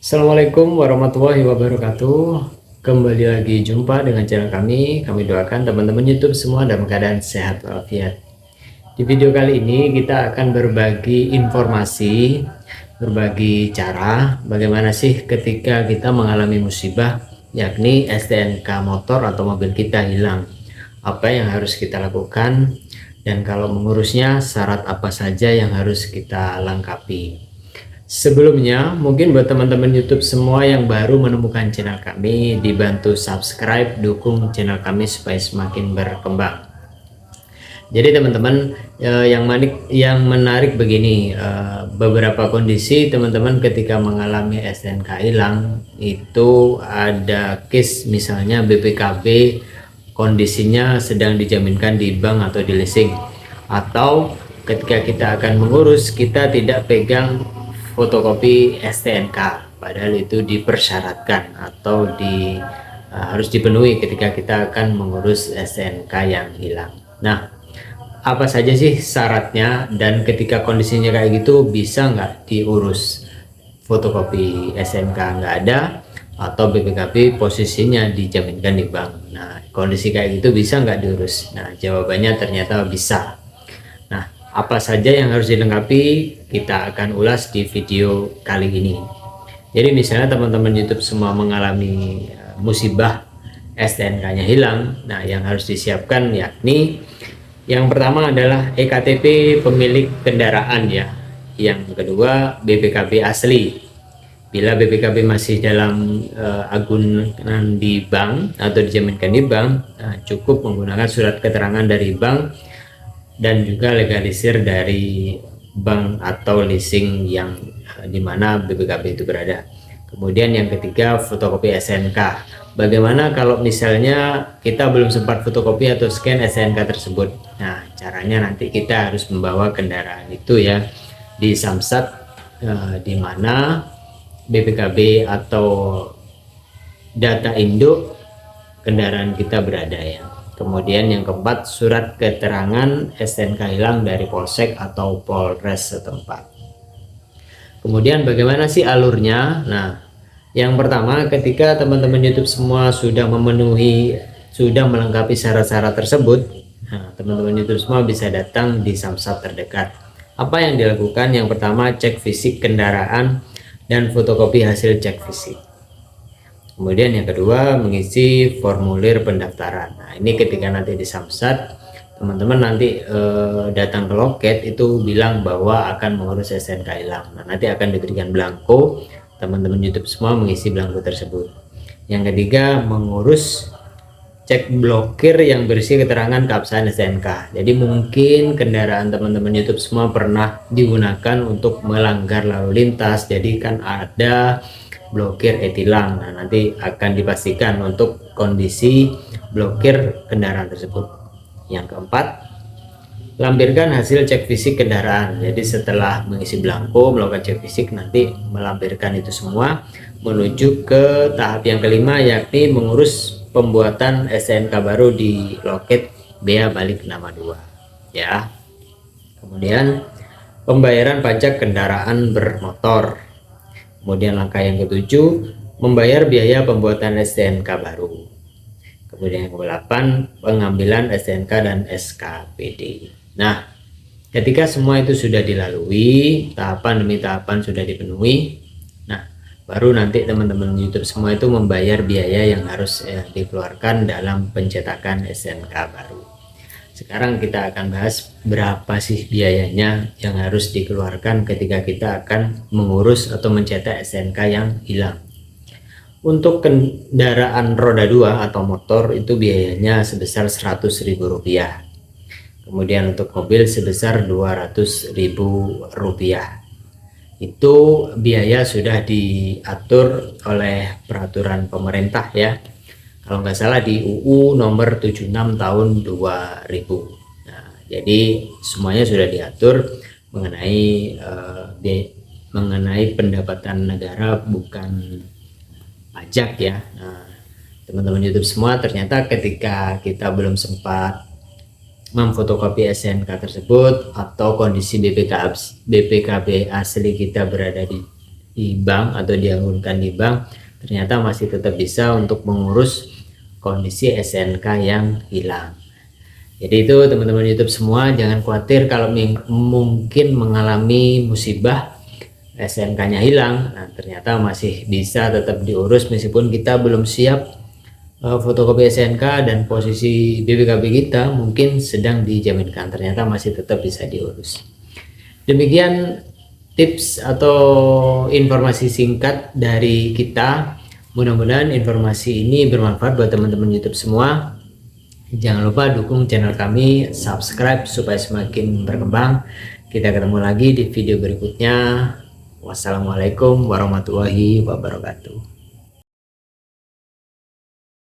Assalamualaikum warahmatullahi wabarakatuh. Kembali lagi jumpa dengan channel kami doakan teman-teman YouTube semua dalam keadaan sehat walafiat. Di video kali ini kita akan berbagi informasi, berbagi cara bagaimana sih ketika kita mengalami musibah, yakni STNK motor atau mobil kita hilang. Apa yang harus kita lakukan, dan kalau mengurusnya syarat apa saja yang harus kita lengkapi. Sebelumnya, mungkin buat teman-teman YouTube semua yang baru menemukan channel kami, dibantu subscribe, dukung channel kami supaya semakin berkembang. Jadi teman-teman, yang menarik begini, beberapa kondisi teman-teman ketika mengalami STNK hilang itu ada case misalnya BPKB kondisinya sedang dijaminkan di bank atau di leasing, atau ketika kita akan mengurus kita tidak pegang fotokopi STNK, padahal itu dipersyaratkan atau harus dipenuhi ketika kita akan mengurus STNK yang hilang. Nah, apa saja sih syaratnya, dan ketika kondisinya kayak gitu bisa nggak diurus? Fotokopi STNK nggak ada atau BPKB posisinya dijaminkan di bank. Nah, kondisi kayak gitu bisa nggak diurus? Nah, jawabannya ternyata bisa. Apa saja yang harus dilengkapi kita akan ulas di video kali ini. Jadi misalnya teman-teman YouTube semua mengalami musibah STNK-nya hilang. Nah, yang harus disiapkan yakni yang pertama adalah EKTP pemilik kendaraan ya. Yang kedua BPKB asli. Bila BPKB masih dalam agunan di bank atau dijaminkan di bank, cukup menggunakan surat keterangan dari bank dan juga legalisir dari bank atau leasing yang dimana BPKB itu berada. Kemudian yang ketiga fotokopi STNK. Bagaimana kalau misalnya kita belum sempat fotokopi atau scan STNK tersebut? Nah, caranya nanti kita harus membawa kendaraan itu ya di Samsat, di mana BPKB atau data induk kendaraan kita berada ya. Kemudian yang keempat, surat keterangan STNK hilang dari Polsek atau Polres setempat. Kemudian bagaimana sih alurnya? Nah, yang pertama ketika teman-teman YouTube semua sudah melengkapi syarat-syarat tersebut, nah, teman-teman YouTube semua bisa datang di Samsat terdekat. Apa yang dilakukan? Yang pertama, cek fisik kendaraan dan fotokopi hasil cek fisik. Kemudian yang kedua, mengisi formulir pendaftaran. Nah, ini ketika nanti di Samsat, teman-teman nanti datang ke loket itu bilang bahwa akan mengurus STNK hilang. Nah, nanti akan diberikan belangko, teman-teman YouTube semua mengisi belangko tersebut. Yang ketiga, mengurus cek blokir yang berisi keterangan keabsahan STNK. Jadi mungkin kendaraan teman-teman YouTube semua pernah digunakan untuk melanggar lalu lintas, jadi kan ada blokir e-tilang. Nah, nanti akan dipastikan untuk kondisi blokir kendaraan tersebut. Yang keempat, lampirkan hasil cek fisik kendaraan. Jadi setelah mengisi belangko, melakukan cek fisik, nanti melampirkan itu semua menuju ke tahap yang kelima, yakni mengurus pembuatan STNK baru di loket bea balik nama 2 ya. Kemudian pembayaran pajak kendaraan bermotor. Kemudian langkah yang ketujuh, membayar biaya pembuatan STNK baru. Kemudian yang ke-8, pengambilan STNK dan SKPD. Nah, ketika semua itu sudah dilalui, tahapan demi tahapan sudah dipenuhi, nah baru nanti teman-teman YouTube semua itu membayar biaya yang harus dikeluarkan dalam pencetakan STNK baru. Sekarang kita akan bahas berapa sih biayanya yang harus dikeluarkan ketika kita akan mengurus atau mencetak STNK yang hilang. Untuk kendaraan roda 2 atau motor itu biayanya sebesar Rp100.000. Kemudian untuk mobil sebesar Rp200.000. Itu biaya sudah diatur oleh peraturan pemerintah ya. Kalau nggak salah di UU nomor 76 tahun 2000. Nah, jadi semuanya sudah diatur mengenai pendapatan negara, bukan pajak ya. Nah, teman-teman YouTube semua, ternyata ketika kita belum sempat memfotokopi STNK tersebut atau kondisi BPKB asli kita berada di di bank atau diagunkan di bank, ternyata masih tetap bisa untuk mengurus kondisi SNK yang hilang. Jadi itu teman-teman YouTube semua, jangan khawatir kalau mungkin mengalami musibah SNK-nya hilang. Nah, ternyata masih bisa tetap diurus meskipun kita belum siap fotokopi SNK dan posisi BPKB kita mungkin sedang dijaminkan, ternyata masih tetap bisa diurus. Demikian tips atau informasi singkat dari kita. Mudah-mudahan informasi ini bermanfaat buat teman-teman YouTube semua. Jangan lupa dukung channel kami, subscribe supaya semakin berkembang. Kita ketemu lagi di video berikutnya. Wassalamualaikum warahmatullahi wabarakatuh.